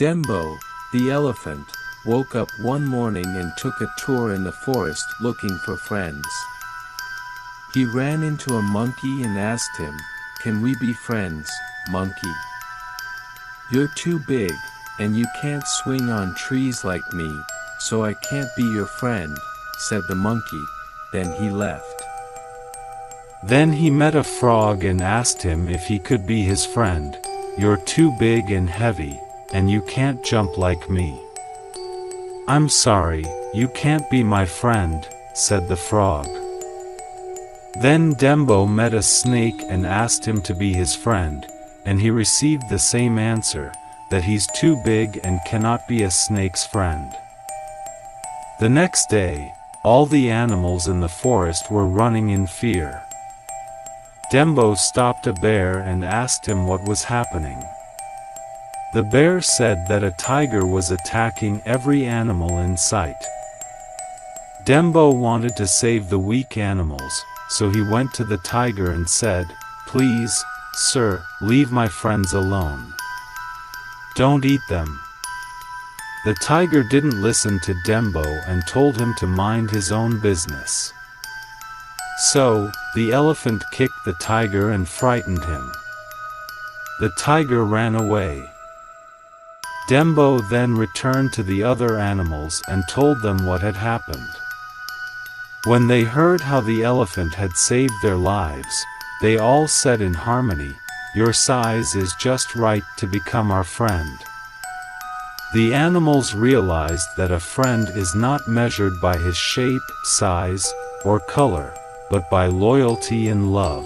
Dembo, the elephant, woke up one morning and took a tour in the forest looking for friends. He ran into a monkey and asked him, "Can we be friends, monkey? You're too big, and you can't swing on trees like me, so I can't be your friend," said the monkey. Then he left. Then he met a frog and asked him if he could be his friend. "You're too big and heavy, and you can't jump like me." "I'm sorry, you can't be my friend," said the frog. Then Dembo met a snake and asked him to be his friend, and he received the same answer, that he's too big and cannot be a snake's friend. The next day, all the animals in the forest were running in fear. Dembo stopped a bear and asked him what was happening. The bear said that a tiger was attacking every animal in sight. Dembo wanted to save the weak animals, so he went to the tiger and said, "Please, sir, leave my friends alone. Don't eat them." The tiger didn't listen to Dembo and told him to mind his own business. So, the elephant kicked the tiger and frightened him. The tiger ran away. Dembo then returned to the other animals and told them what had happened. When they heard how the elephant had saved their lives, they all said in harmony, "Your size is just right to become our friend." The animals realized that a friend is not measured by his shape, size, or color, but by loyalty and love.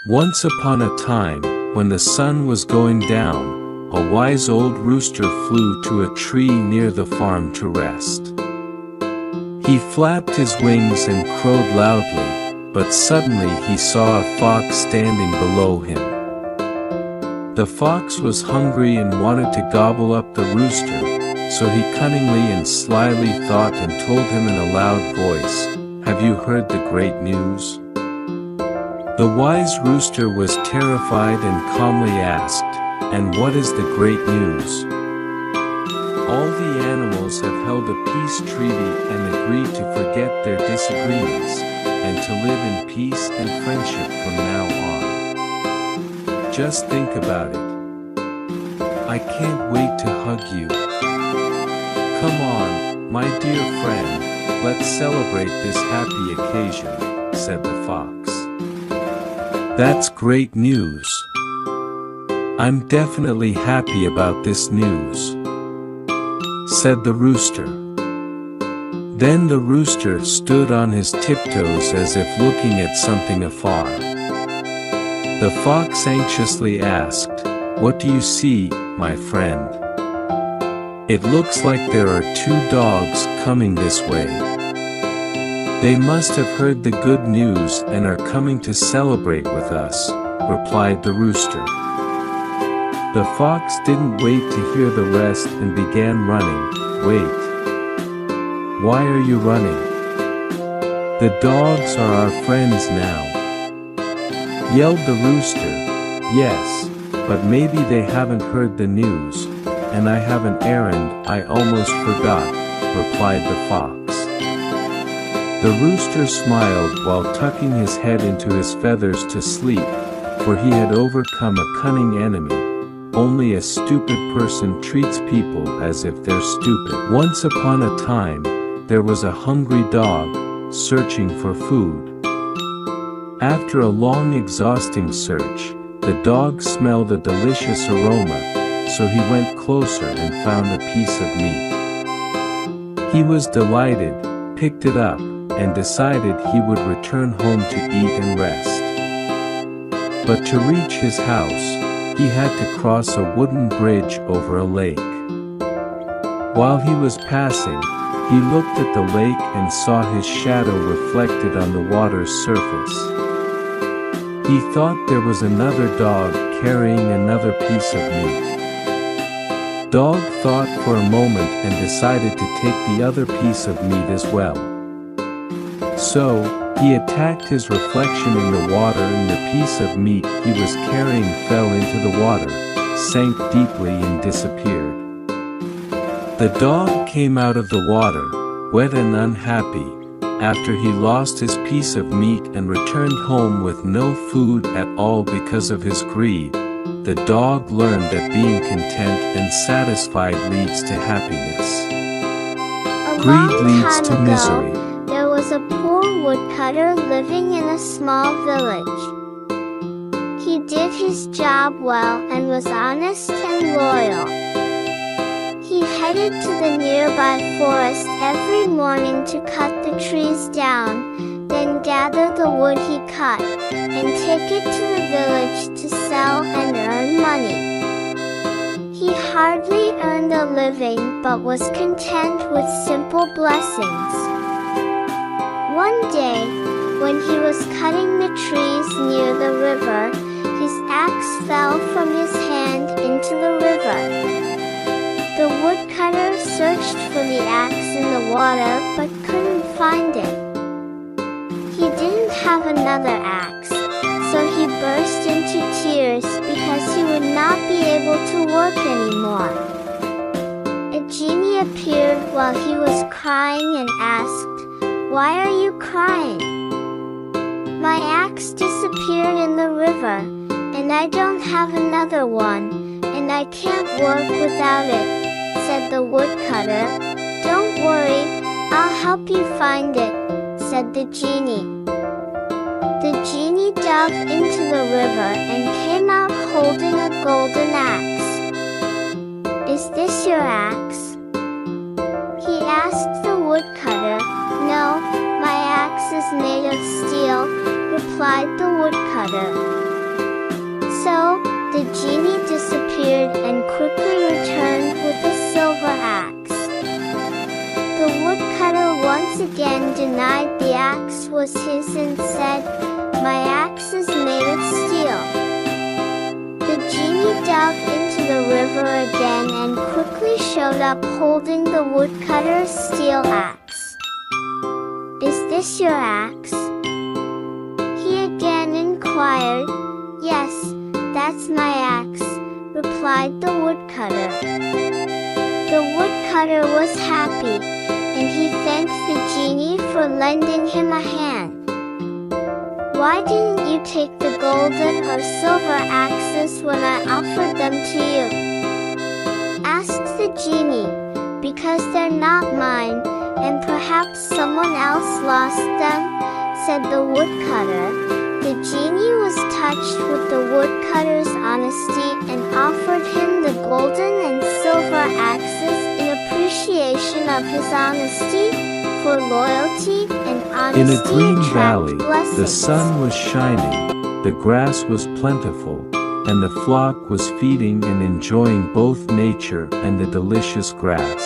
Once upon a time, when the sun was going down, a wise old rooster flew to a tree near the farm to rest. He flapped his wings and crowed loudly, but suddenly he saw a fox standing below him. The fox was hungry and wanted to gobble up the rooster, so he cunningly and slyly thought and told him in a loud voice, "Have you heard the great news?" The wise rooster was terrified and calmly asked, "And what is the great news?" "All the animals have held a peace treaty and agreed to forget their disagreements, and to live in peace and friendship from now on. Just think about it. I can't wait to hug you. Come on, my dear friend, let's celebrate this happy occasion," said the fox. "That's great news. I'm definitely happy about this news," said the rooster. Then the rooster stood on his tiptoes as if looking at something afar. The fox anxiously asked, "What do you see, my friend?" "It looks like there are two dogs coming this way. They must have heard the good news and are coming to celebrate with us," replied the rooster. The fox didn't wait to hear the rest and began running. "Wait. Why are you running? The dogs are our friends now," yelled the rooster. "Yes, but maybe they haven't heard the news, and I have an errand I almost forgot," replied the fox. The rooster smiled while tucking his head into his feathers to sleep, for he had overcome a cunning enemy. Only a stupid person treats people as if they're stupid. Once upon a time, there was a hungry dog, searching for food. After a long exhausting search, the dog smelled a delicious aroma, so he went closer and found a piece of meat. He was delighted, picked it up, and decided he would return home to eat and rest. But to reach his house, he had to cross a wooden bridge over a lake. While he was passing, he looked at the lake and saw his shadow reflected on the water's surface. He thought there was another dog carrying another piece of meat. Dog thought for a moment and decided to take the other piece of meat as well. So, he attacked his reflection in the water and the piece of meat he was carrying fell into the water, sank deeply and disappeared. The dog came out of the water, wet and unhappy, after he lost his piece of meat and returned home with no food at all because of his greed. The dog learned that being content and satisfied leads to happiness. Greed leads to misery. There was a poor woodcutter living in a small village. He did his job well and was honest and loyal. He headed to the nearby forest every morning to cut the trees down, then gather the wood he cut, and take it to the village to sell and earn money. He hardly earned a living but was content with simple blessings. One day, when he was cutting the trees near the river, his axe fell from his hand into the river. The woodcutter searched for the axe in the water but couldn't find it. He didn't have another axe, so he burst into tears because he would not be able to work anymore. A genie appeared while he was crying and asked, "Why are you crying?" "My axe disappeared in the river, and I don't have another one, and I can't work without it," said the woodcutter. "Don't worry, I'll help you find it," said the genie. The genie dug into the river and came out holding a golden axe. "Is this your axe?" he asked the woodcutter. "No, my axe is made of steel," replied the woodcutter. So, the genie disappeared and quickly returned with a silver axe. The woodcutter once again denied the axe was his and said, "My axe is made of steel." The genie dug into the river again and quickly showed up holding the woodcutter's steel axe. "Is this your axe?" he again inquired. "Yes, that's my axe," replied the woodcutter. The woodcutter was happy, and he thanked the genie for lending him a hand. "Why didn't you take the golden or silver axes when I offered them to you?" asked the genie. "Because they're not mine, and perhaps someone else lost them," said the woodcutter. The genie was touched with the woodcutter's honesty and offered him the golden and silver axes in appreciation of his honesty, for loyalty and honesty In a green attract valley, blessings. the sun was shining, the grass was plentiful, and the flock was feeding and enjoying both nature and the delicious grass.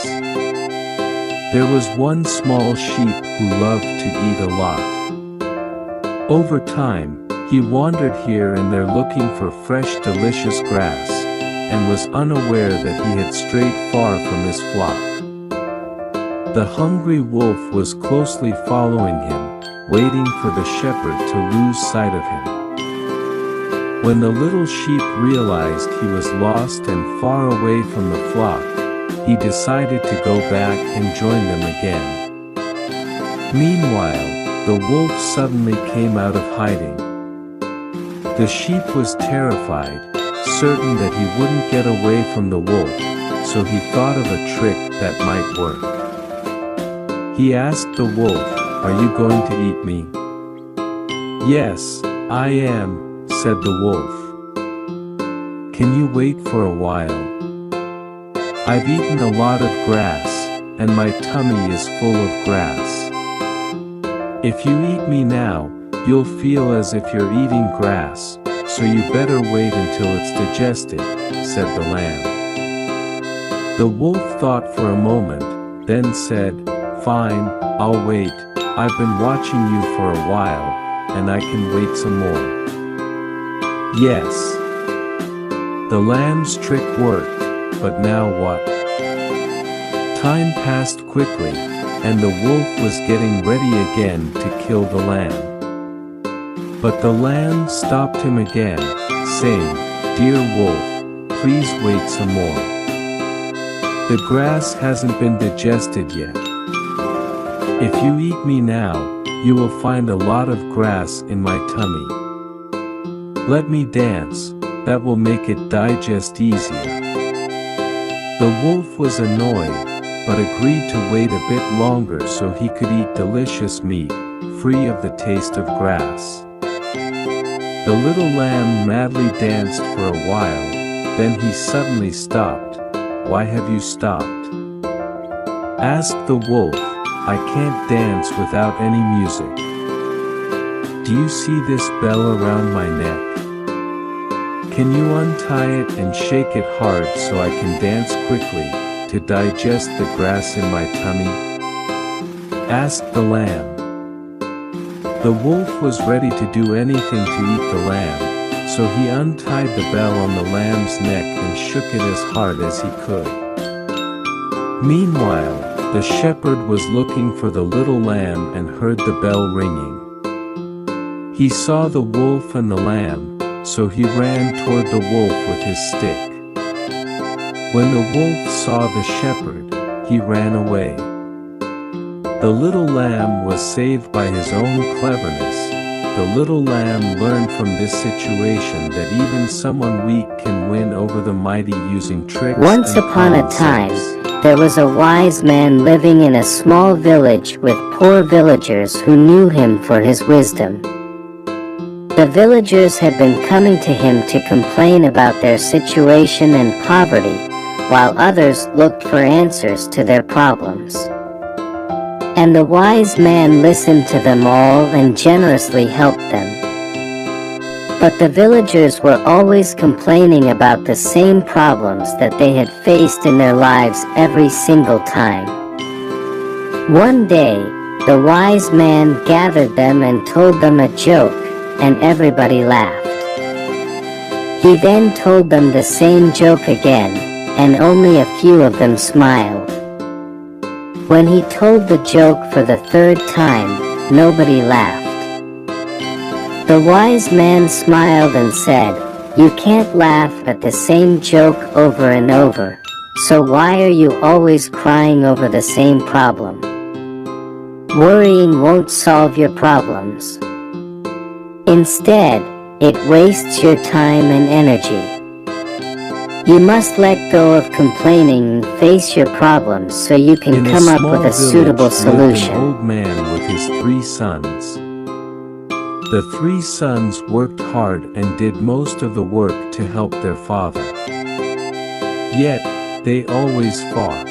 There was one small sheep who loved to eat a lot. Over time, he wandered here and there looking for fresh delicious grass, and was unaware that he had strayed far from his flock. The hungry wolf was closely following him, waiting for the shepherd to lose sight of him. When the little sheep realized he was lost and far away from the flock, he decided to go back and join them again. Meanwhile, the wolf suddenly came out of hiding. The sheep was terrified, certain that he wouldn't get away from the wolf, so he thought of a trick that might work. He asked the wolf, "Are you going to eat me?" "Yes, I am," said the wolf. "Can you wait for a while? I've eaten a lot of grass, and my tummy is full of grass. If you eat me now, you'll feel as if you're eating grass, so you better wait until it's digested," said the lamb. The wolf thought for a moment, then said, "Fine, I'll wait. I've been watching you for a while, and I can wait some more." Yes. The lamb's trick worked, but now what? Time passed quickly, and the wolf was getting ready again to kill the lamb. But the lamb stopped him again, saying, "Dear wolf, please wait some more. The grass hasn't been digested yet. If you eat me now, you will find a lot of grass in my tummy. Let me dance, that will make it digest easier." The wolf was annoyed, but agreed to wait a bit longer so he could eat delicious meat, free of the taste of grass. The little lamb madly danced for a while, then he suddenly stopped. "Why have you stopped?" asked the wolf. "I can't dance without any music. Do you see this bell around my neck? Can you untie it and shake it hard so I can dance quickly, to digest the grass in my tummy?" asked the lamb. The wolf was ready to do anything to eat the lamb, so he untied the bell on the lamb's neck and shook it as hard as he could. Meanwhile, the shepherd was looking for the little lamb and heard the bell ringing. He saw the wolf and the lamb, so he ran toward the wolf with his stick. When the wolf saw the shepherd, he ran away. The little lamb was saved by his own cleverness. The little lamb learned from this situation that even someone weak can win over the mighty using tricks. Once upon a time, there was a wise man living in a small village with poor villagers who knew him for his wisdom. The villagers had been coming to him to complain about their situation and poverty, while others looked for answers to their problems. And the wise man listened to them all and generously helped them. But the villagers were always complaining about the same problems that they had faced in their lives every single time. One day, the wise man gathered them and told them a joke, and everybody laughed. He then told them the same joke again, and only a few of them smiled. When he told the joke for the third time, nobody laughed. The wise man smiled and said, "You can't laugh at the same joke over and over, so why are you always crying over the same problem? Worrying won't solve your problems. Instead, it wastes your time and energy. You must let go of complaining and face your problems so you can come up with a suitable solution." An old man with his 3 sons. The 3 sons worked hard and did most of the work to help their father. Yet, they always fought.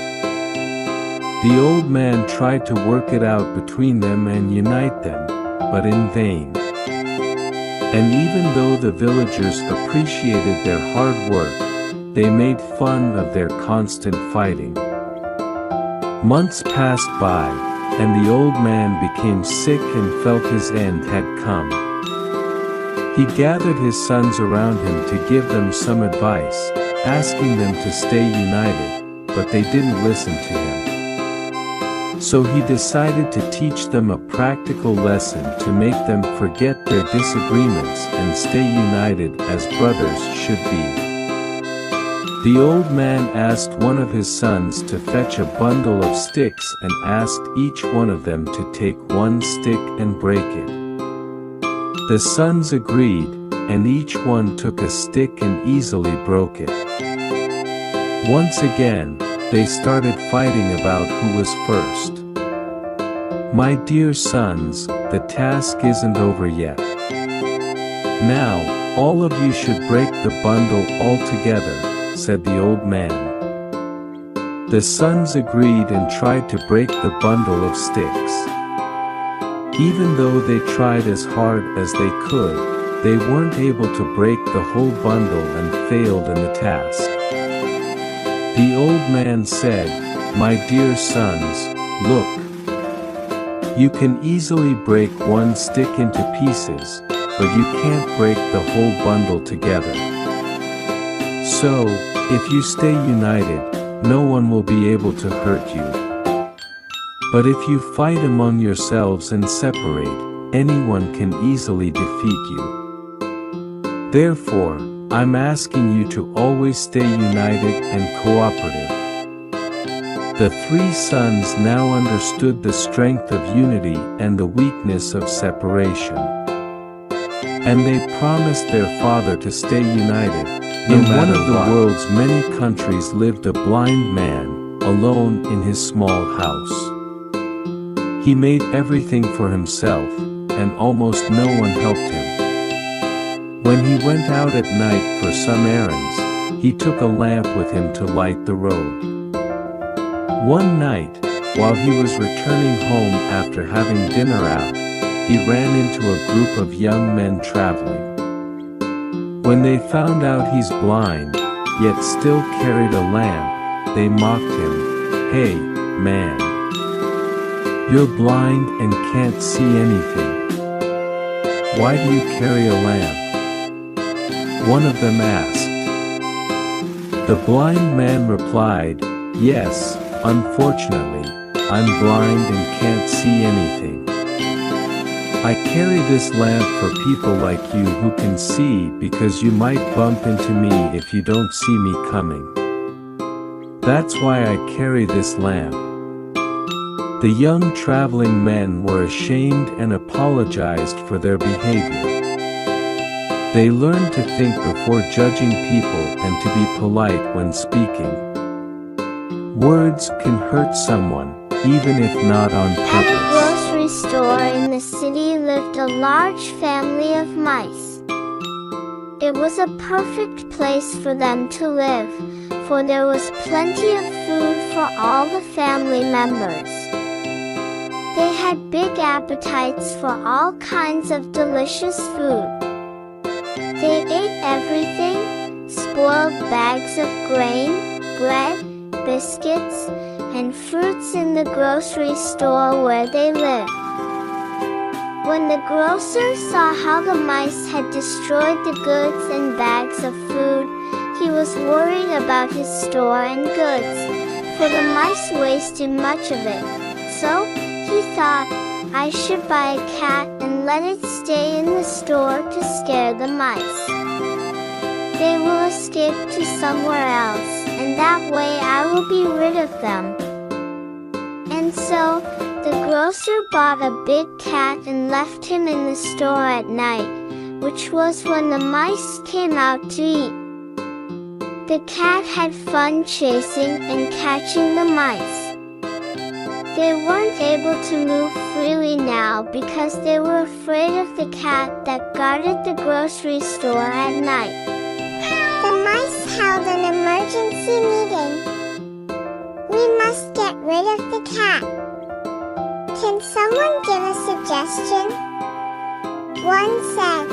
The old man tried to work it out between them and unite them, but in vain. And even though the villagers appreciated their hard work, they made fun of their constant fighting. Months passed by, and the old man became sick and felt his end had come. He gathered his sons around him to give them some advice, asking them to stay united, but they didn't listen to him. So he decided to teach them a practical lesson to make them forget their disagreements and stay united as brothers should be. The old man asked one of his sons to fetch a bundle of sticks and asked each one of them to take 1 stick and break it. The sons agreed, and each one took a stick and easily broke it. Once again, they started fighting about who was first. "My dear sons, the task isn't over yet. Now, all of you should break the bundle all together," said the old man. The sons agreed and tried to break the bundle of sticks. Even though they tried as hard as they could, they weren't able to break the whole bundle and failed in the task. The old man said, "My dear sons, look. You can easily break 1 stick into pieces, but you can't break the whole bundle together. So, if you stay united, no one will be able to hurt you. But if you fight among yourselves and separate, anyone can easily defeat you. Therefore, I'm asking you to always stay united and cooperative." The three sons now understood the strength of unity and the weakness of separation. And they promised their father to stay united. In one of the world's many countries lived a blind man, alone in his small house. He made everything for himself, and almost no one helped him. When he went out at night for some errands, he took a lamp with him to light the road. One night, while he was returning home after having dinner out, he ran into a group of young men traveling. When they found out he's blind, yet still carried a lamp, they mocked him. "Hey, man. You're blind and can't see anything. Why do you carry a lamp?" One of them asked. The blind man replied, "Yes, unfortunately, I'm blind and can't see anything. I carry this lamp for people like you who can see because you might bump into me if you don't see me coming. That's why I carry this lamp." The young traveling men were ashamed and apologized for their behavior. They learned to think before judging people and to be polite when speaking. Words can hurt someone, even if not on At a purpose. grocery store in the city lived a large family of mice. It was a perfect place for them to live, for there was plenty of food for all the family members. They had big appetites for all kinds of delicious food. They ate everything: spoiled bags of grain, bread, biscuits, and fruits in the grocery store where they lived. When the grocer saw how the mice had destroyed the goods and bags of food, he was worried about his store and goods, for the mice wasted much of it. So, he thought, "I should buy a cat and let it stay in the store to scare the mice. They will escape to somewhere else, and that way I will be rid of them." And so, the grocer bought a big cat and left him in the store at night, which was when the mice came out to eat. The cat had fun chasing and catching the mice. They weren't able to move freely now because they were afraid of the cat that guarded the grocery store at night. The mice held an emergency meeting. "We must get rid of the cat. Can someone give a suggestion?" One said.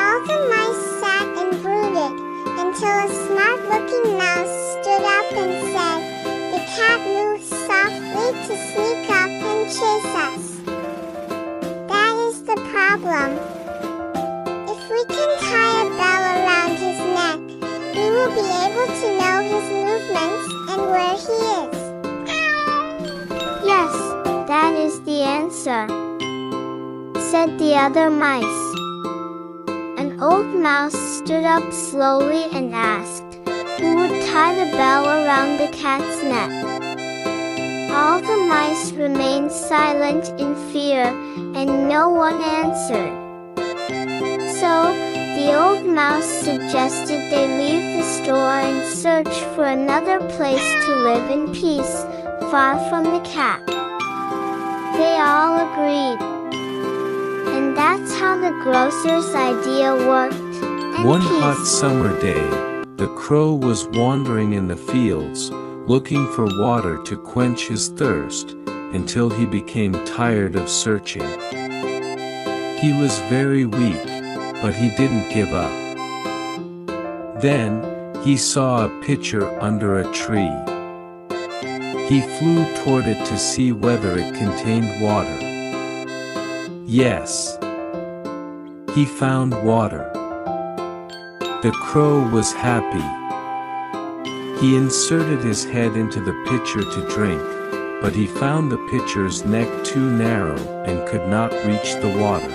All the mice sat and brooded until a smart-looking mouse stood up and said, "The cat moves softly to sneak up and chase us. That is the problem. If we can tie a bell around his neck, we will be able to know his movements and where he is." "Yes, that is the answer," said the other mice. An old mouse stood up slowly and asked, "Who would tie the bell around the cat's neck?" All the mice remained silent in fear, and no one answered. So, the old mouse suggested they leave the store and search for another place to live in peace, far from the cat. They all agreed. And that's how the grocer's idea worked. And One peace. hot summer day, the crow was wandering in the fields, looking for water to quench his thirst, until he became tired of searching. He was very weak, but he didn't give up. Then, he saw a pitcher under a tree. He flew toward it to see whether it contained water. Yes, he found water. The crow was happy. He inserted his head into the pitcher to drink, but he found the pitcher's neck too narrow and could not reach the water.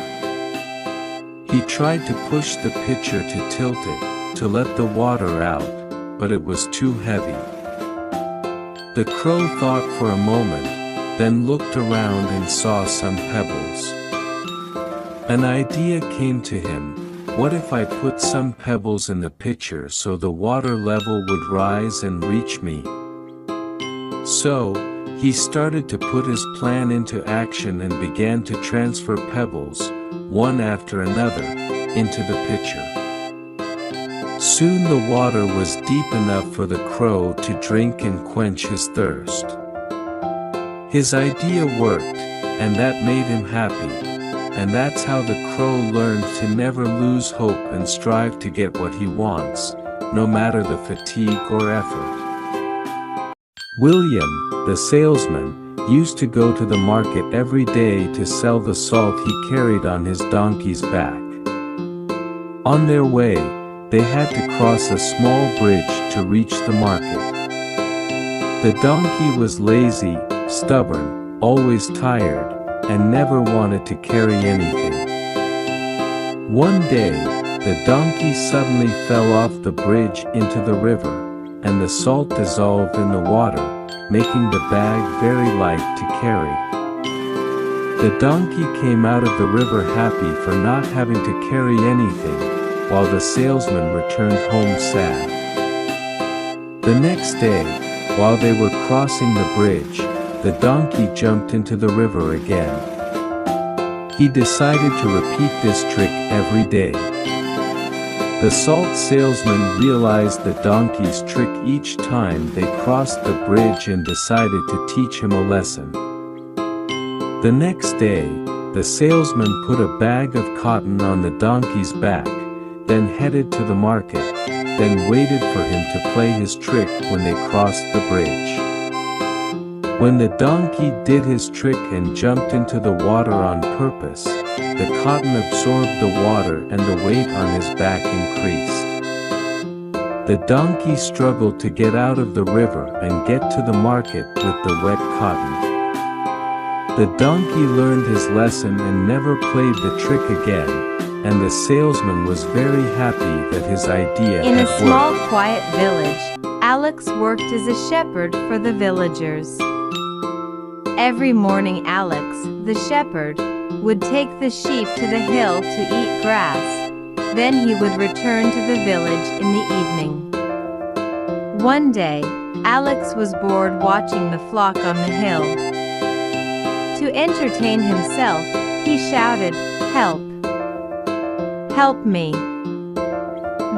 He tried to push the pitcher to tilt it, to let the water out, but it was too heavy. The crow thought for a moment, then looked around and saw some pebbles. An idea came to him. What if I put some pebbles in the pitcher so the water level would rise and reach me? So, he started to put his plan into action and began to transfer pebbles, one after another, into the pitcher. Soon the water was deep enough for the crow to drink and quench his thirst. His idea worked, and that made him happy, and that's how the crow learned to never lose hope and strive to get what he wants, no matter the fatigue or effort. William, the salesman, used to go to the market every day to sell the salt he carried on his donkey's back. On their way, they had to cross a small bridge to reach the market. The donkey was lazy, stubborn, always tired, and never wanted to carry anything. One day, the donkey suddenly fell off the bridge into the river, and the salt dissolved in the water, making the bag very light to carry. The donkey came out of the river happy for not having to carry anything, while the salesman returned home sad. The next day, while they were crossing the bridge, the donkey jumped into the river again. He decided to repeat this trick every day. The salt salesman realized the donkey's trick each time they crossed the bridge and decided to teach him a lesson. The next day, the salesman put a bag of cotton on the donkey's back, then headed to the market, then waited for him to play his trick when they crossed the bridge. When the donkey did his trick and jumped into the water on purpose, the cotton absorbed the water and the weight on his back increased. The donkey struggled to get out of the river and get to the market with the wet cotton. The donkey learned his lesson and never played the trick again, and the salesman was very happy that his idea In had a small, worked. quiet village, Alex worked as a shepherd for the villagers. Every morning Alex, the shepherd, would take the sheep to the hill to eat grass. Then he would return to the village in the evening. One day, Alex was bored watching the flock on the hill. To entertain himself, he shouted, "Help! Help me!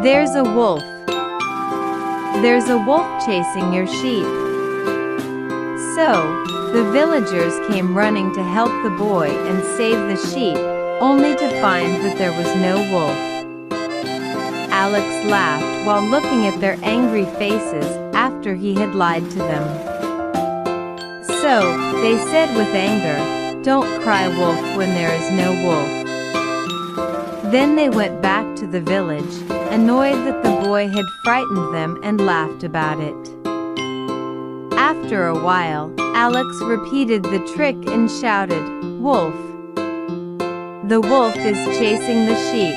There's a wolf! There's a wolf chasing your sheep!" So, the villagers came running to help the boy and save the sheep, only to find that there was no wolf. Alex laughed while looking at their angry faces after he had lied to them. So, they said with anger, "Don't cry wolf when there is no wolf." Then they went back to the village, annoyed that the boy had frightened them and laughed about it. After a while, Alex repeated the trick and shouted, "Wolf! The wolf is chasing the sheep!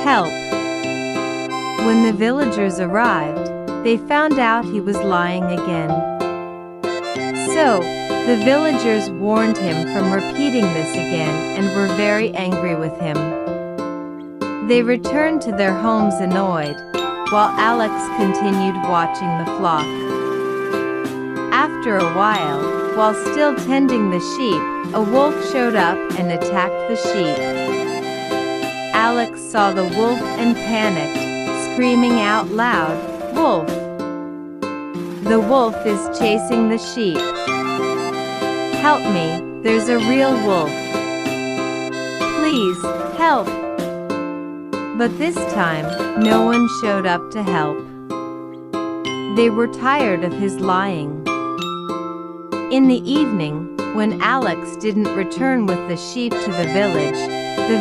Help!" When the villagers arrived, they found out he was lying again. So, the villagers warned him from repeating this again and were very angry with him. They returned to their homes annoyed, while Alex continued watching the flock. After a while still tending the sheep, a wolf showed up and attacked the sheep. Alex saw the wolf and panicked, screaming out loud, "Wolf! The wolf is chasing the sheep! Help me, there's a real wolf! Please, help!" But this time, no one showed up to help. They were tired of his lying. In the evening, when Alex didn't return with the sheep to the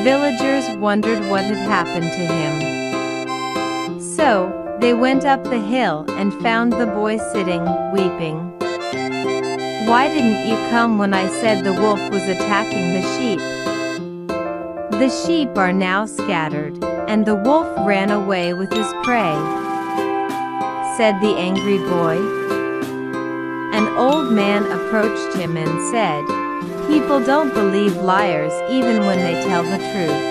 villagers wondered what had happened to him. So, they went up the hill and found the boy sitting, weeping. "Why didn't you come when I said the wolf was attacking the sheep?" The sheep are now scattered, and the wolf ran away with his prey," said the angry boy. An old man approached him and said, "People don't believe liars even when they tell the truth.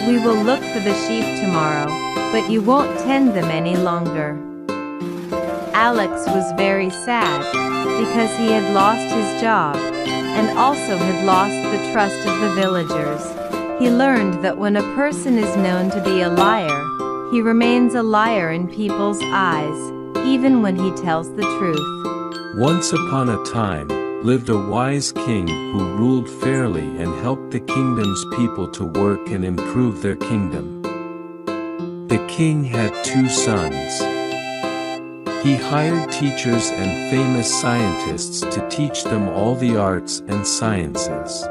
We will look for the sheep tomorrow, but you won't tend them any longer." Alex was very sad, because he had lost his job, and also had lost the trust of the villagers. He learned that when a person is known to be a liar, he remains a liar in people's eyes, even when he tells the truth. Once upon a time, lived a wise king who ruled fairly and helped the kingdom's people to work and improve their kingdom. The king had 2 sons. He hired teachers and famous scientists to teach them all the arts and sciences.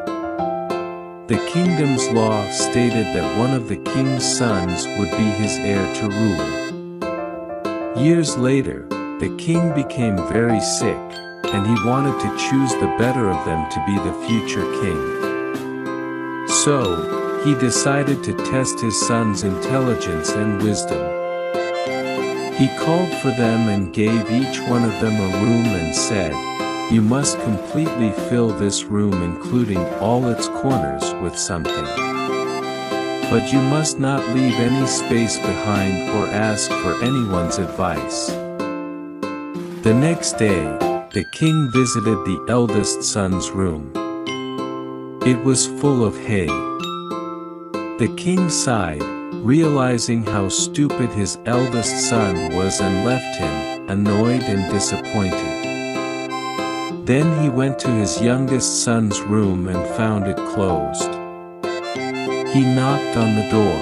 The kingdom's law stated that one of the king's sons would be his heir to rule. Years later, the king became very sick, and he wanted to choose the better of them to be the future king. So, he decided to test his son's intelligence and wisdom. He called for them and gave each one of them a room and said, "You must completely fill this room including all its corners with something. But you must not leave any space behind or ask for anyone's advice." The next day, the king visited the eldest son's room. It was full of hay. The king sighed, realizing how stupid his eldest son was, and left him, annoyed and disappointed. Then he went to his youngest son's room and found it closed. He knocked on the door.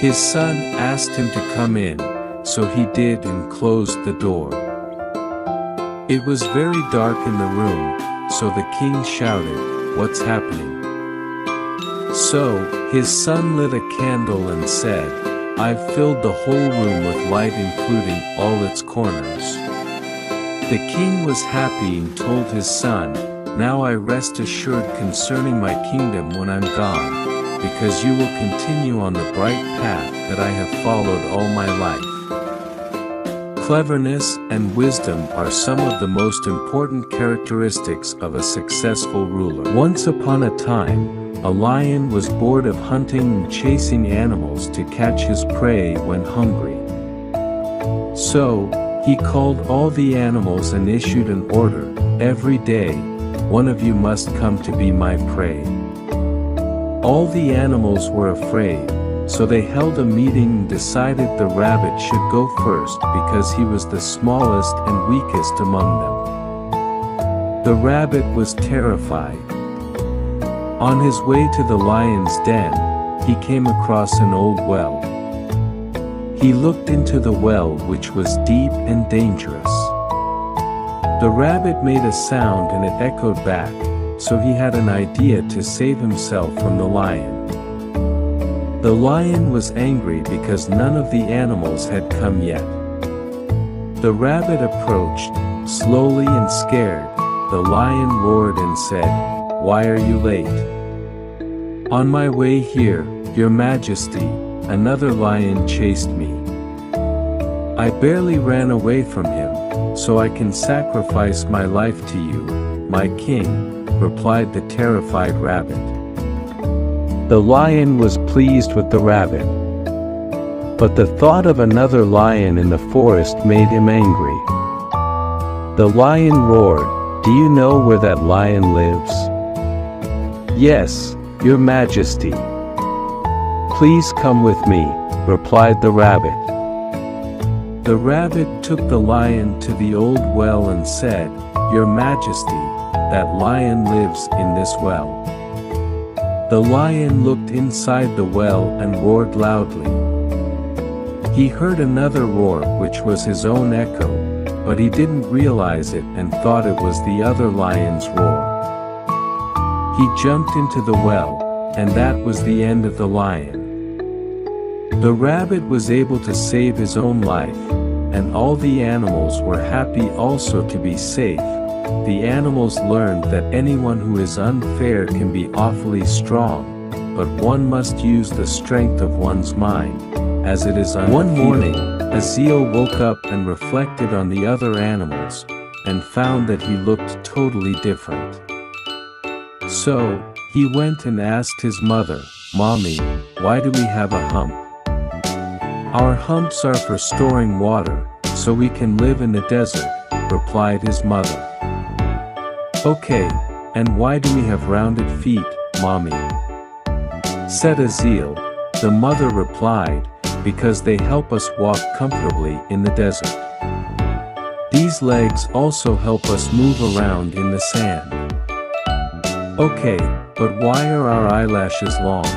His son asked him to come in, so he did and closed the door. It was very dark in the room, so the king shouted, "What's happening?" So, his son lit a candle and said, "I've filled the whole room with light including all its corners." The king was happy and told his son, "Now I rest assured concerning my kingdom when I'm gone, because you will continue on the bright path that I have followed all my life." Cleverness and wisdom are some of the most important characteristics of a successful ruler. Once upon a time, a lion was bored of hunting and chasing animals to catch his prey when hungry. So, he called all the animals and issued an order, "Every day, one of you must come to be my prey." All the animals were afraid, so they held a meeting and decided the rabbit should go first because he was the smallest and weakest among them. The rabbit was terrified. On his way to the lion's den, he came across an old well. He looked into the well, which was deep and dangerous. The rabbit made a sound and it echoed back, so he had an idea to save himself from the lion. The lion was angry because none of the animals had come yet. The rabbit approached, slowly and scared. The lion roared and said, "Why are you late?" "On my way here, Your Majesty, another lion chased me. I barely ran away from him, so I can sacrifice my life to you, my king," replied the terrified rabbit. The lion was pleased with the rabbit. But the thought of another lion in the forest made him angry. The lion roared, "Do you know where that lion lives?" "Yes, Your Majesty." "Please come with me," replied the rabbit. The rabbit took the lion to the old well and said, "Your Majesty, that lion lives in this well." The lion looked inside the well and roared loudly. He heard another roar, which was his own echo, but he didn't realize it and thought it was the other lion's roar. He jumped into the well, and that was the end of the lion. The rabbit was able to save his own life, and all the animals were happy also to be safe, the animals learned that anyone who is unfair can be awfully strong, but one must use the strength of one's mind, as it is undefeatable. One morning, Aziel woke up and reflected on the other animals, and found that he looked totally different. So, he went and asked his mother, "Mommy, why do we have a hump?" "Our humps are for storing water, so we can live in the desert," replied his mother. "Okay, and why do we have rounded feet, Mommy?" said Aziel. The mother replied, "Because they help us walk comfortably in the desert. These legs also help us move around in the sand." "Okay, but why are our eyelashes long?"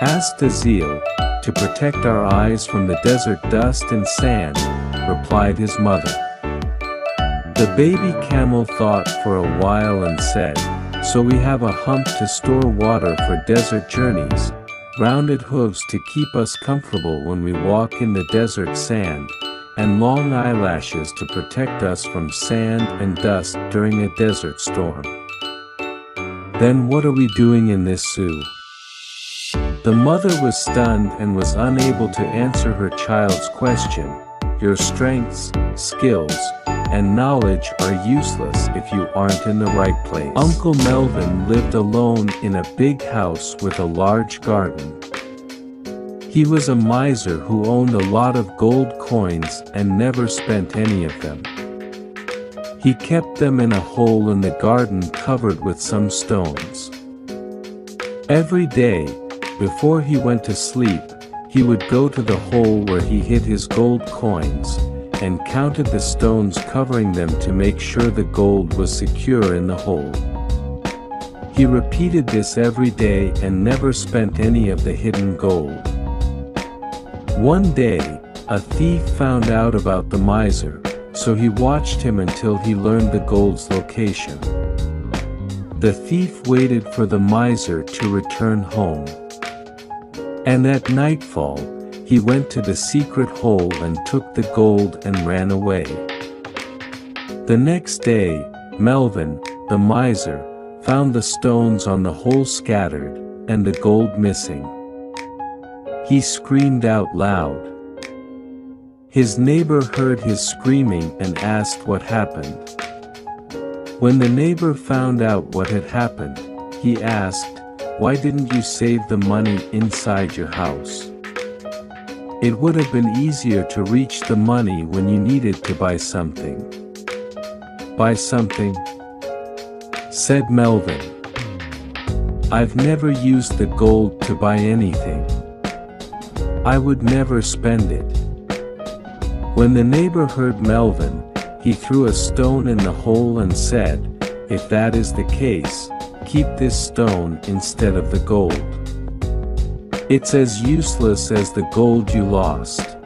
asked Aziel. "To protect our eyes from the desert dust and sand," replied his mother. The baby camel thought for a while and said, "So we have a hump to store water for desert journeys, rounded hooves to keep us comfortable when we walk in the desert sand, and long eyelashes to protect us from sand and dust during a desert storm. Then what are we doing in this zoo?" The mother was stunned and was unable to answer her child's question. Your strengths, skills, and knowledge are useless if you aren't in the right place. Uncle Melvin lived alone in a big house with a large garden. He was a miser who owned a lot of gold coins and never spent any of them. He kept them in a hole in the garden covered with some stones. Every day, before he went to sleep, he would go to the hole where he hid his gold coins, and counted the stones covering them to make sure the gold was secure in the hole. He repeated this every day and never spent any of the hidden gold. One day, a thief found out about the miser, so he watched him until he learned the gold's location. The thief waited for the miser to return home. And at nightfall, he went to the secret hole and took the gold and ran away. The next day, Melvin, the miser, found the stones on the hole scattered, and the gold missing. He screamed out loud. His neighbor heard his screaming and asked what happened. When the neighbor found out what had happened, he asked, "Why didn't you save the money inside your house? It would have been easier to reach the money when you needed to buy something." "Buy something?" said Melvin. "I've never used the gold to buy anything. I would never spend it." When the neighbor heard Melvin, he threw a stone in the hole and said, "If that is the case, keep this stone instead of the gold. It's as useless as the gold you lost."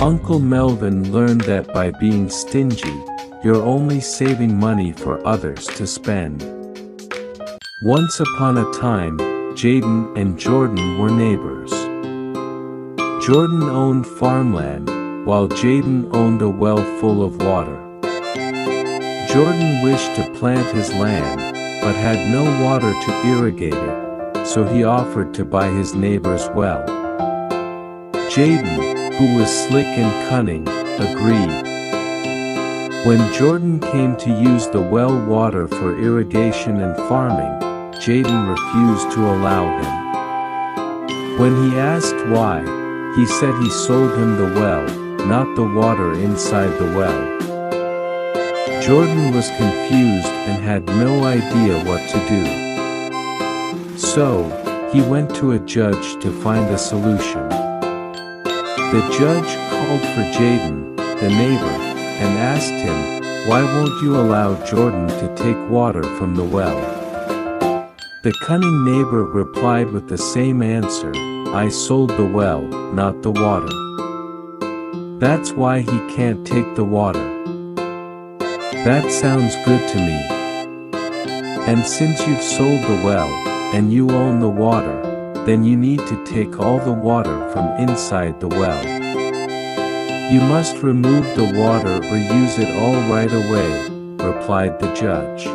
Uncle Melvin learned that by being stingy, you're only saving money for others to spend. Once upon a time, Jaden and Jordan were neighbors. Jordan owned farmland, while Jaden owned a well full of water. Jordan wished to plant his land, but had no water to irrigate it, so he offered to buy his neighbor's well. Jaden, who was slick and cunning, agreed. When Jordan came to use the well water for irrigation and farming, Jaden refused to allow him. When he asked why, he said he sold him the well, not the water inside the well. Jordan was confused and had no idea what to do. So, he went to a judge to find a solution. The judge called for Jaden, the neighbor, and asked him, "Why won't you allow Jordan to take water from the well?" The cunning neighbor replied with the same answer, "I sold the well, not the water. That's why he can't take the water." "That sounds good to me. And since you've sold the well, and you own the water, then you need to take all the water from inside the well. You must remove the water or use it all right away, replied the judge.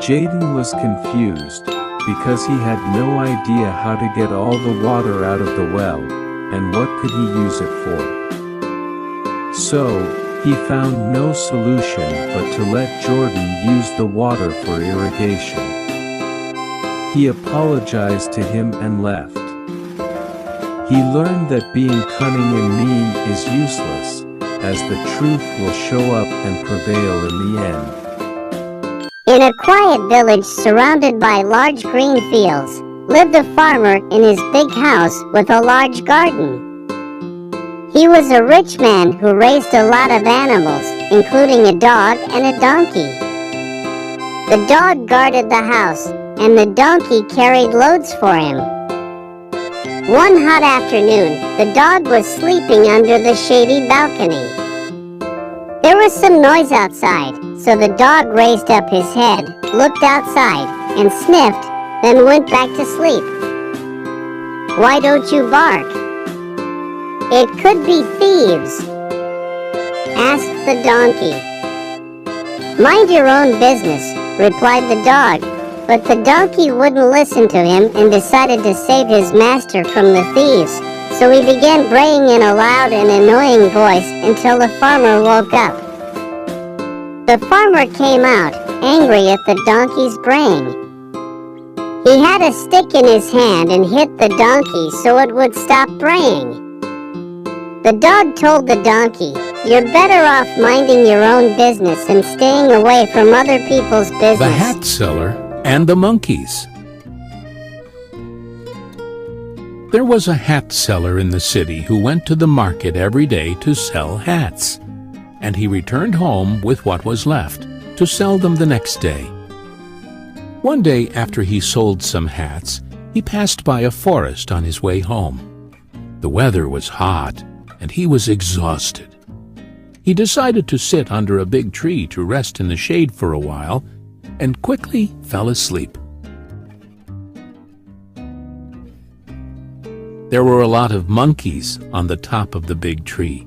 Jaden was confused, because he had no idea how to get all the water out of the well, and what could he use it for. So, he found no solution but to let Jordan use the water for irrigation. He apologized to him and left. He learned that being cunning and mean is useless, as the truth will show up and prevail in the end. In a quiet village surrounded by large green fields, lived a farmer in his big house with a large garden. He was a rich man who raised a lot of animals, including a dog and a donkey. The dog guarded the house, and the donkey carried loads for him. One hot afternoon, the dog was sleeping under the shady balcony. There was some noise outside, so the dog raised up his head, looked outside, and sniffed, then went back to sleep. "Why don't you bark?" "It could be thieves," asked the donkey. "Mind your own business," replied the dog, but the donkey wouldn't listen to him and decided to save his master from the thieves. So he began braying in a loud and annoying voice until the farmer woke up. The farmer came out, angry at the donkey's braying. He had a stick in his hand and hit the donkey so it would stop braying. The dog told the donkey, "You're better off minding your own business and staying away from other people's business." The Hat Seller and the Monkeys. There was a hat seller in the city who went to the market every day to sell hats, and he returned home with what was left to sell them the next day. One day after he sold some hats, he passed by a forest on his way home. The weather was hot, and he was exhausted. He decided to sit under a big tree to rest in the shade for a while, and quickly fell asleep. There were a lot of monkeys on the top of the big tree.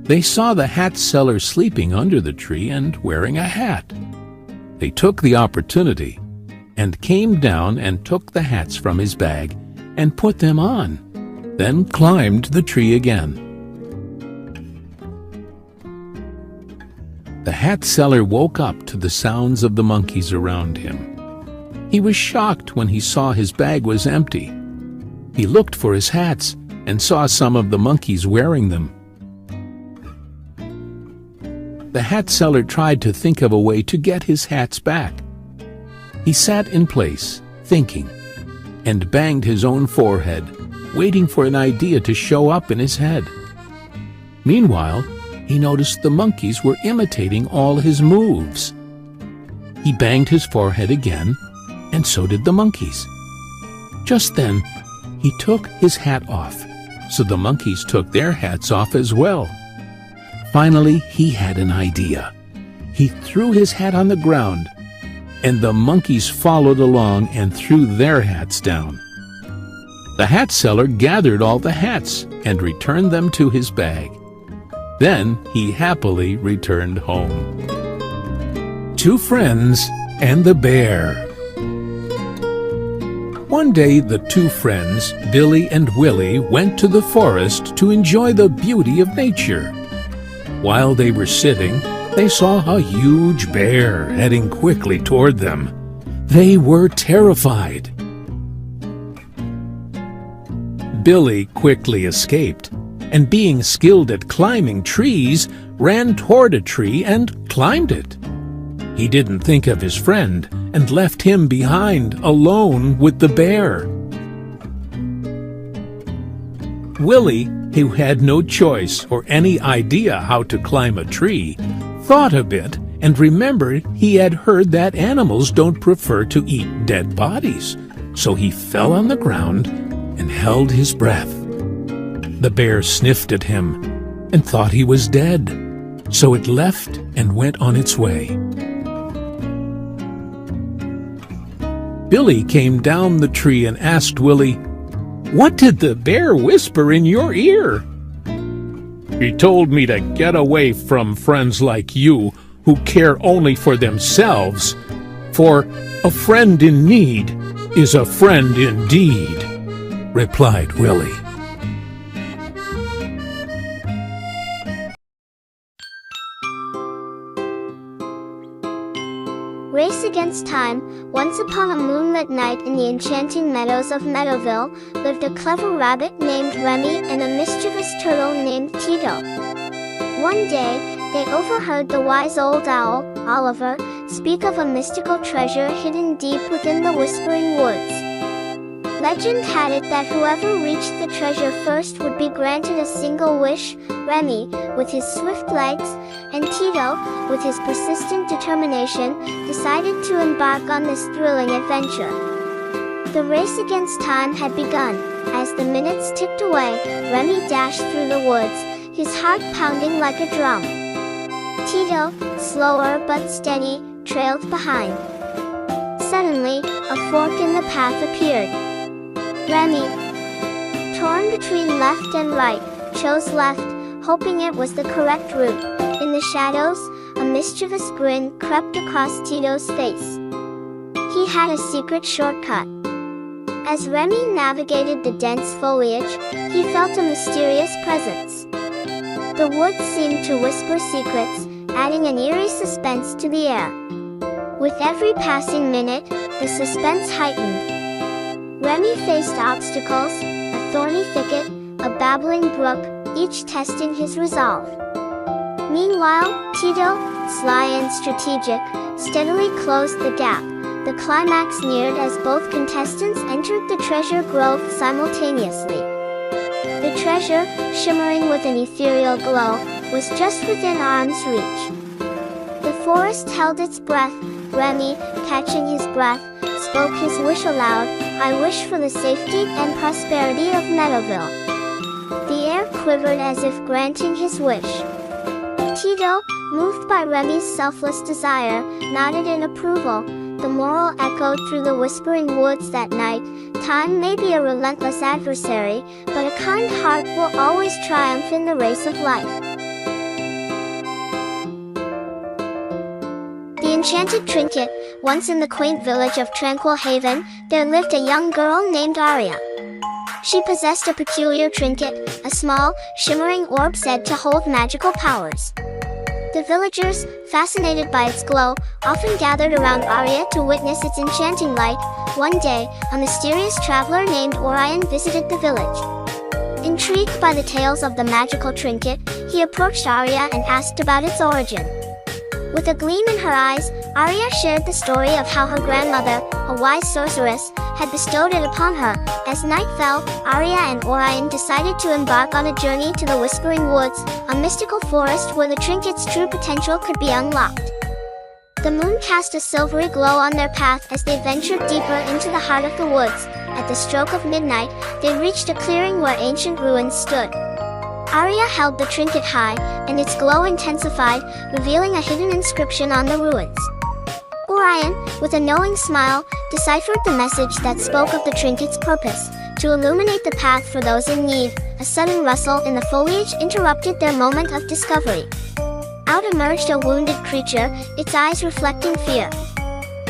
They saw the hat seller sleeping under the tree and wearing a hat. They took the opportunity and came down and took the hats from his bag and put them on, then climbed the tree again. The hat seller woke up to the sounds of the monkeys around him. He was shocked when he saw his bag was empty. He looked for his hats and saw some of the monkeys wearing them. The hat seller tried to think of a way to get his hats back. He sat in place, thinking, and banged his own forehead, waiting for an idea to show up in his head. Meanwhile, he noticed the monkeys were imitating all his moves. He banged his forehead again, and so did the monkeys. Just then, he took his hat off, so the monkeys took their hats off as well. Finally, he had an idea. He threw his hat on the ground, and the monkeys followed along and threw their hats down. The hat seller gathered all the hats and returned them to his bag. Then he happily returned home. Two Friends and the Bear. One day the two friends, Billy and Willie, went to the forest to enjoy the beauty of nature. While they were sitting, they saw a huge bear heading quickly toward them. They were terrified. Billy quickly escaped, and being skilled at climbing trees, ran toward a tree and climbed it. He didn't think of his friend and left him behind, alone with the bear. Willie, who had no choice or any idea how to climb a tree, thought a bit and remembered he had heard that animals don't prefer to eat dead bodies, so he fell on the ground and held his breath. The bear sniffed at him and thought he was dead, so it left and went on its way. Billy came down the tree and asked Willie, "What did the bear whisper in your ear?" "He told me to get away from friends like you, who care only for themselves, for a friend in need is a friend indeed," replied Willie. Race Against Time. Once upon a moonlit night in the enchanting meadows of Meadowville, lived a clever rabbit named Remy and a mischievous turtle named Tito. One day, they overheard the wise old owl, Oliver, speak of a mystical treasure hidden deep within the Whispering Woods. Legend had it that whoever reached the treasure first would be granted a single wish. Remy, with his swift legs, and Tito, with his persistent determination, decided to embark on this thrilling adventure. The race against time had begun. As the minutes ticked away, Remy dashed through the woods, his heart pounding like a drum. Tito, slower but steady, trailed behind. Suddenly, a fork in the path appeared. Remy, torn between left and right, chose left, hoping it was the correct route. In the shadows, a mischievous grin crept across Tito's face. He had a secret shortcut. As Remy navigated the dense foliage, he felt a mysterious presence. The woods seemed to whisper secrets, adding an eerie suspense to the air. With every passing minute, the suspense heightened. Remy faced obstacles, a thorny thicket, a babbling brook, each testing his resolve. Meanwhile, Tito, sly and strategic, steadily closed the gap. The climax neared as both contestants entered the treasure grove simultaneously. The treasure, shimmering with an ethereal glow, was just within arm's reach. The forest held its breath. Remy, catching his breath, spoke his wish aloud, "I wish for the safety and prosperity of Meadowville." The air quivered as if granting his wish. Tito, moved by Remy's selfless desire, nodded in approval. The moral echoed through the Whispering Woods that night. Time may be a relentless adversary, but a kind heart will always triumph in the race of life. The Enchanted Trinket. Once in the quaint village of Tranquil Haven, there lived a young girl named Aria. She possessed a peculiar trinket, a small, shimmering orb said to hold magical powers. The villagers, fascinated by its glow, often gathered around Aria to witness its enchanting light. One day, a mysterious traveler named Orion visited the village. Intrigued by the tales of the magical trinket, he approached Aria and asked about its origin. With a gleam in her eyes, Aria shared the story of how her grandmother, a wise sorceress, had bestowed it upon her. As night fell, Aria and Orion decided to embark on a journey to the Whispering Woods, a mystical forest where the trinket's true potential could be unlocked. The moon cast a silvery glow on their path as they ventured deeper into the heart of the woods. At the stroke of midnight, they reached a clearing where ancient ruins stood. Aria held the trinket high, and its glow intensified, revealing a hidden inscription on the ruins. Orion, with a knowing smile, deciphered the message that spoke of the trinket's purpose, to illuminate the path for those in need. A sudden rustle in the foliage interrupted their moment of discovery. Out emerged a wounded creature, its eyes reflecting fear.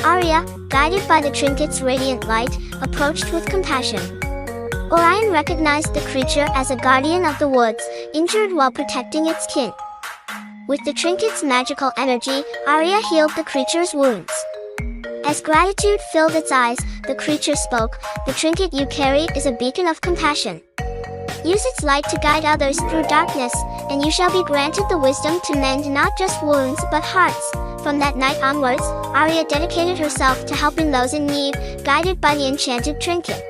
Aria, guided by the trinket's radiant light, approached with compassion. Orion recognized the creature as a guardian of the woods, injured while protecting its kin. With the trinket's magical energy, Aria healed the creature's wounds. As gratitude filled its eyes, the creature spoke, "The trinket you carry is a beacon of compassion. Use its light to guide others through darkness, and you shall be granted the wisdom to mend not just wounds but hearts." From that night onwards, Aria dedicated herself to helping those in need, guided by the enchanted trinket.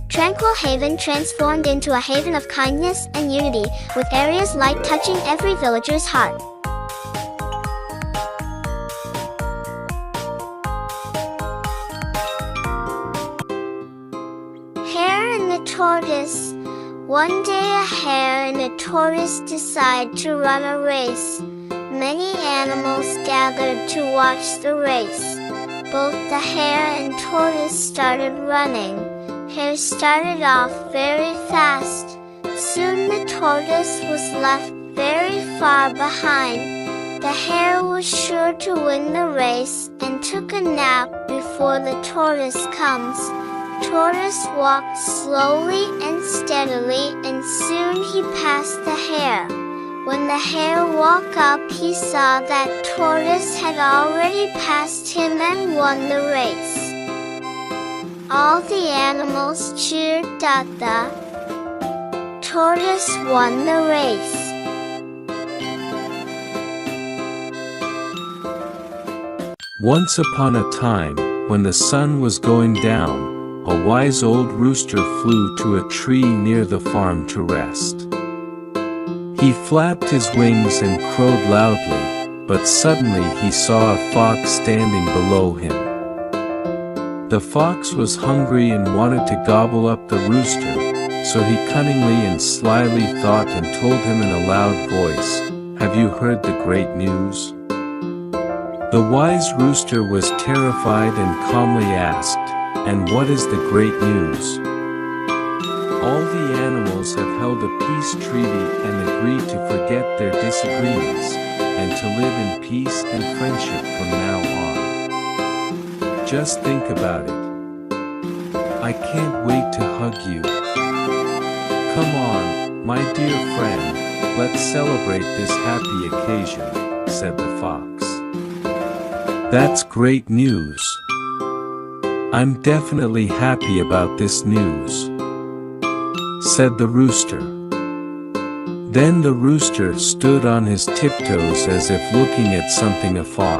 Tranquil Haven transformed into a haven of kindness and unity, with Aria's light touching every villager's heart. Hare and the Tortoise. One day a hare and a tortoise decide to run a race. Many animals gathered to watch the race. Both the hare and tortoise started running. Hare started off very fast. Soon the tortoise was left very far behind. The hare was sure to win the race and took a nap before the tortoise comes. Tortoise walked slowly and steadily, and soon he passed the hare. When the hare woke up, he saw that Tortoise had already passed him and won the race. All the animals cheered that the tortoise won the race. Once upon a time, when the sun was going down, a wise old rooster flew to a tree near the farm to rest. He flapped his wings and crowed loudly, but suddenly he saw a fox standing below him. The fox was hungry and wanted to gobble up the rooster, so he cunningly and slyly thought and told him in a loud voice, "Have you heard the great news?" The wise rooster was terrified and calmly asked, "And what is the great news?" All the animals have held a peace treaty and agreed to forget their disagreements, and to live in peace and friendship from now on. Just think about it. I can't wait to hug you. Come on, my dear friend, let's celebrate this happy occasion, said the fox. That's great news. I'm definitely happy about this news, said the rooster. Then the rooster stood on his tiptoes as if looking at something afar.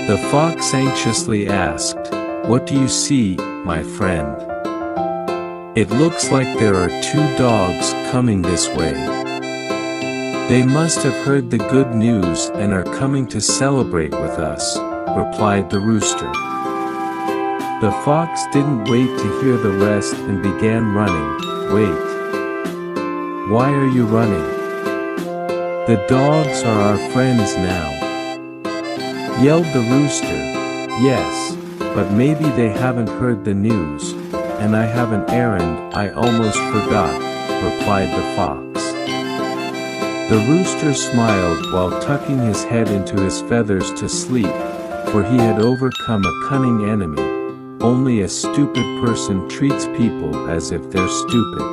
The fox anxiously asked, "What do you see, my friend?" "It looks like there are 2 dogs coming this way. They must have heard the good news and are coming to celebrate with us," replied the rooster. The fox didn't wait to hear the rest and began running. "Wait. Why are you running? The dogs are our friends now," yelled the rooster. "Yes, but maybe they haven't heard the news, and I have an errand I almost forgot," replied the fox. The rooster smiled while tucking his head into his feathers to sleep, for he had overcome a cunning enemy. Only a stupid person treats people as if they're stupid.